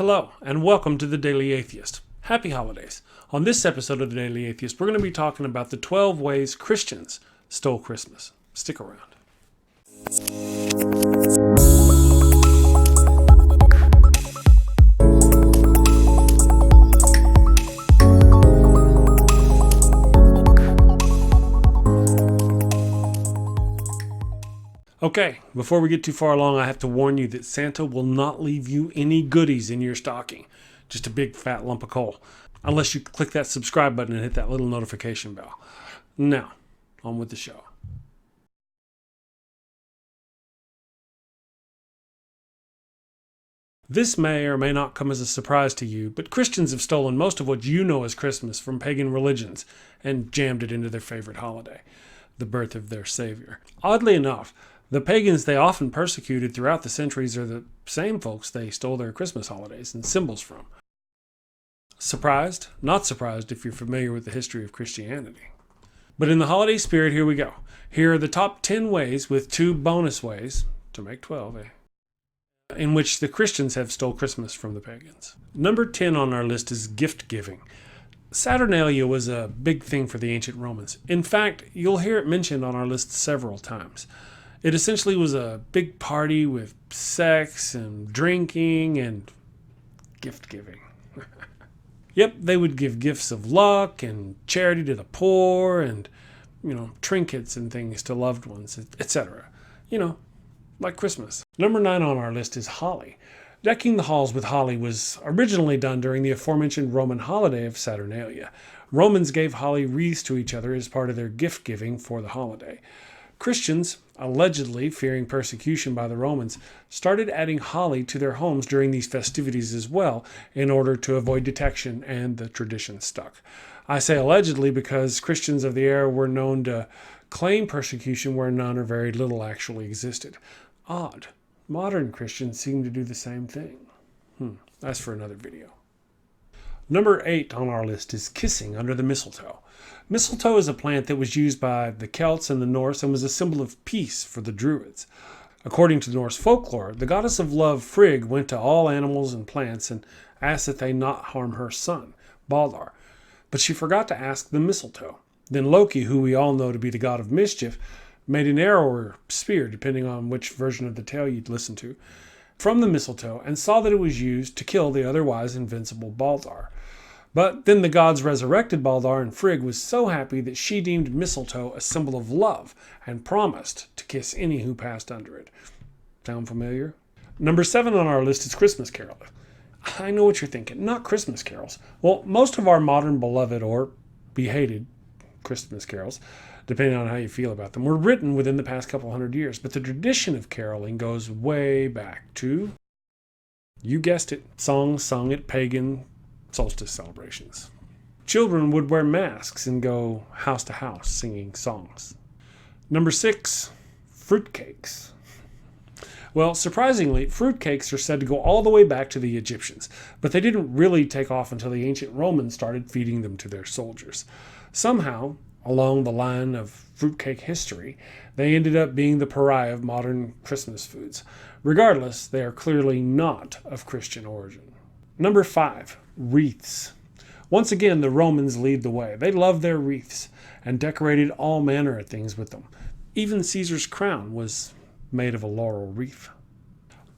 Hello, and welcome to the Daily Atheist. Happy holidays. On this episode of the Daily Atheist, we're going to be talking about the 12 ways Christians stole Christmas. Stick around. Okay, before we get too far along, I have to warn you that Santa will not leave you any goodies in your stocking. Just a big fat lump of coal. Unless you click that subscribe button and hit that little notification bell. Now, on with the show. This may or may not come as a surprise to you, but Christians have stolen most of what you know as Christmas from pagan religions and jammed it into their favorite holiday, the birth of their Savior. Oddly enough, the pagans they often persecuted throughout the centuries are the same folks they stole their Christmas holidays and symbols from. Surprised? Not surprised if you're familiar with the history of Christianity. But in the holiday spirit, here we go. Here are the top 10 ways, with 2 bonus ways, to make 12, in which the Christians have stole Christmas from the pagans. Number 10 on our list is gift giving. Saturnalia was a big thing for the ancient Romans. In fact, you'll hear it mentioned on our list several times. It essentially was a big party with sex and drinking and gift giving. Yep, they would give gifts of luck and charity to the poor and, trinkets and things to loved ones, etc. Like Christmas. Number 9 on our list is holly. Decking the halls with holly was originally done during the aforementioned Roman holiday of Saturnalia. Romans gave holly wreaths to each other as part of their gift giving for the holiday. Christians, allegedly fearing persecution by the Romans, started adding holly to their homes during these festivities as well in order to avoid detection, and the tradition stuck. I say allegedly because Christians of the era were known to claim persecution where none or very little actually existed. Odd. Modern Christians seem to do the same thing. That's for another video. Number 8 on our list is kissing under the mistletoe. Mistletoe is a plant that was used by the Celts and the Norse and was a symbol of peace for the Druids. According to Norse folklore, the goddess of love Frigg went to all animals and plants and asked that they not harm her son, Baldur. But she forgot to ask the mistletoe. Then Loki, who we all know to be the god of mischief, made an arrow or spear, depending on which version of the tale you'd listen to, from the mistletoe and saw that it was used to kill the otherwise invincible Baldur. But then the gods resurrected Baldur, and Frigg was so happy that she deemed mistletoe a symbol of love and promised to kiss any who passed under it. Sound familiar? Number 7 on our list is Christmas carols. I know what you're thinking. Not Christmas carols. Well, most of our modern beloved or behated Christmas carols, depending on how you feel about them, were written within the past couple hundred years. But the tradition of caroling goes way back to, you guessed it, songs sung at pagan solstice celebrations. Children would wear masks and go house to house singing songs. Number 6, fruitcakes. Well, surprisingly, fruitcakes are said to go all the way back to the Egyptians, but they didn't really take off until the ancient Romans started feeding them to their soldiers. Somehow, along the line of fruitcake history, they ended up being the pariah of modern Christmas foods. Regardless, they are clearly not of Christian origin. Number 5, wreaths. Once again, the Romans lead the way. They loved their wreaths and decorated all manner of things with them. Even Caesar's crown was made of a laurel wreath.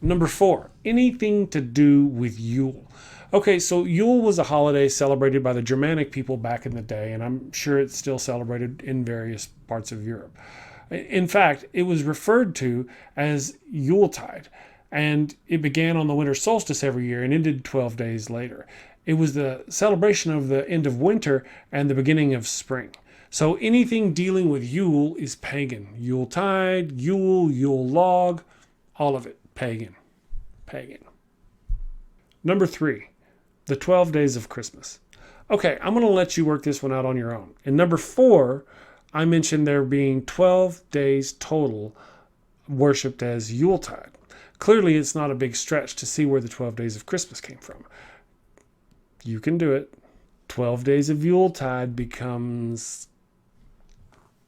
Number 4, anything to do with Yule. Okay, so Yule was a holiday celebrated by the Germanic people back in the day, and I'm sure it's still celebrated in various parts of Europe. In fact, it was referred to as Yuletide, and it began on the winter solstice every year and ended 12 days later. It was the celebration of the end of winter and the beginning of spring. So anything dealing with Yule is pagan. Yuletide, Yule, Yule log, all of it pagan. Pagan. Number 3, the 12 days of Christmas. Okay, I'm going to let you work this one out on your own. In number 4, I mentioned there being 12 days total worshipped as Yuletide. Clearly, it's not a big stretch to see where the 12 days of Christmas came from. You can do it. 12 days of Yuletide becomes...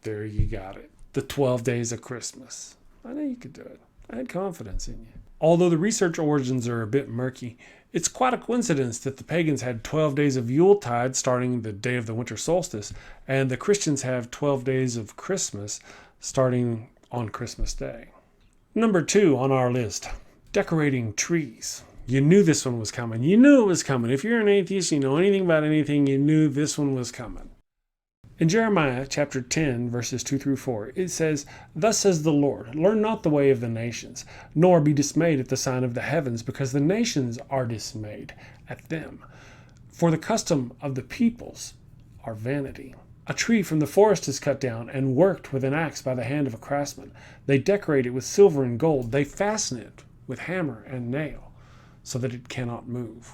There you got it. The 12 days of Christmas. I know you could do it. I had confidence in you. Although the research origins are a bit murky, it's quite a coincidence that the pagans had 12 days of Yuletide starting the day of the winter solstice, and the Christians have 12 days of Christmas starting on Christmas Day. Number 2 on our list, decorating trees. You knew this one was coming. You knew it was coming. If you're an atheist, you know anything about anything, you knew this one was coming. In Jeremiah chapter 10, verses 2 through 4, it says, "Thus says the Lord, learn not the way of the nations, nor be dismayed at the sign of the heavens, because the nations are dismayed at them. For the custom of the peoples are vanity. A tree from the forest is cut down and worked with an axe by the hand of a craftsman. They decorate it with silver and gold. They fasten it with hammer and nail, so that it cannot move."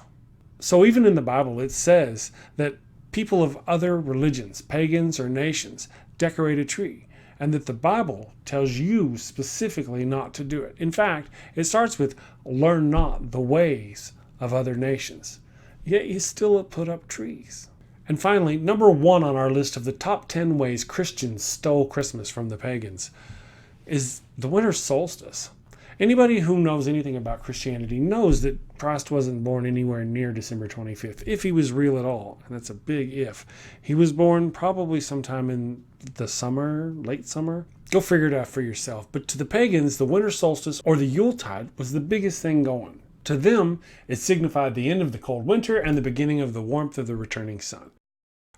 So even in the Bible, it says that people of other religions, pagans or nations, decorate a tree, and that the Bible tells you specifically not to do it. In fact, it starts with, learn not the ways of other nations. Yet you still put up trees. And finally, number 1 on our list of the top 10 ways Christians stole Christmas from the pagans is the winter solstice. Anybody who knows anything about Christianity knows that Christ wasn't born anywhere near December 25th, if he was real at all. And that's a big if. He was born probably sometime in the summer, late summer. Go figure it out for yourself. But to the pagans, the winter solstice or the Yuletide was the biggest thing going. To them, it signified the end of the cold winter and the beginning of the warmth of the returning sun.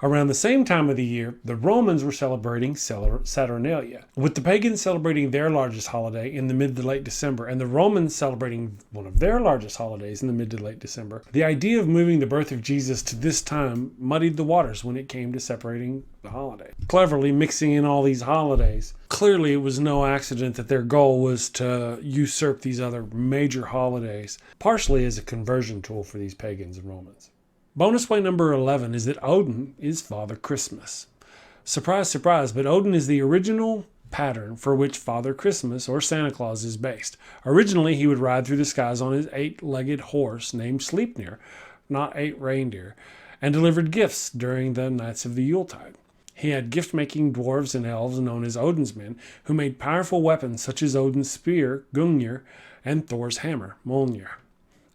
Around the same time of the year, the Romans were celebrating Saturnalia, with the pagans celebrating their largest holiday in the mid to late December, and the Romans celebrating one of their largest holidays in the mid to late December. The idea of moving the birth of Jesus to this time muddied the waters when it came to separating the holiday, cleverly mixing in all these holidays. Clearly, it was no accident that their goal was to usurp these other major holidays, partially as a conversion tool for these pagans and Romans. Bonus way number 11 is that Odin is Father Christmas. Surprise, surprise, but Odin is the original pattern for which Father Christmas or Santa Claus is based. Originally, he would ride through the skies on his 8-legged horse named Sleipnir, not 8 reindeer, and delivered gifts during the nights of the Yuletide. He had gift-making dwarves and elves known as Odin's men, who made powerful weapons such as Odin's spear, Gungnir, and Thor's hammer, Mjolnir,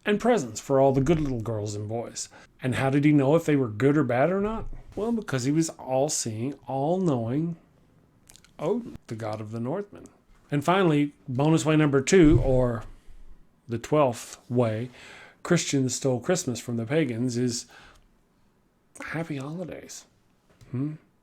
and presents for all the good little girls and boys. And how did he know if they were good or bad or not? Well, because he was all-seeing, all-knowing Odin, the god of the Northmen. And finally, bonus way number 2, or the 12th way Christians stole Christmas from the pagans, is happy holidays.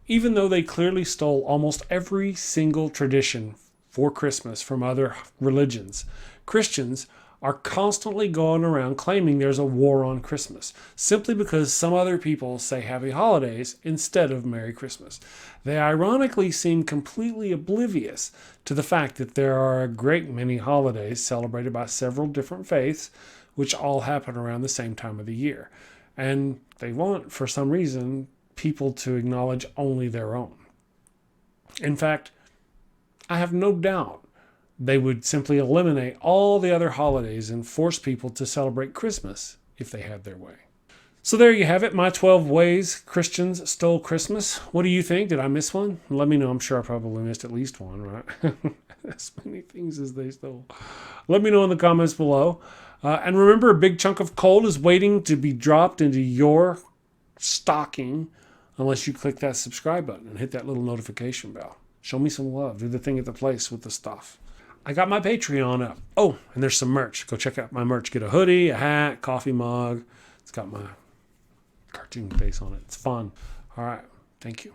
Even though they clearly stole almost every single tradition for Christmas from other religions, Christians are constantly going around claiming there's a war on Christmas, simply because some other people say Happy Holidays instead of Merry Christmas. They ironically seem completely oblivious to the fact that there are a great many holidays celebrated by several different faiths, which all happen around the same time of the year. And they want, for some reason, people to acknowledge only their own. In fact, I have no doubt they would simply eliminate all the other holidays and force people to celebrate Christmas if they had their way. So there you have it, my 12 ways Christians stole Christmas. What do you think? Did I miss one? Let me know. I'm sure I probably missed at least one, right? As many things as they stole. Let me know in the comments below. And remember, a big chunk of coal is waiting to be dropped into your stocking unless you click that subscribe button and hit that little notification bell. Show me some love. Do the thing at the place with the stuff. I got my Patreon up. Oh, and there's some merch. Go check out my merch. Get a hoodie, a hat, coffee mug. It's got my cartoon face on it. It's fun. All right. Thank you.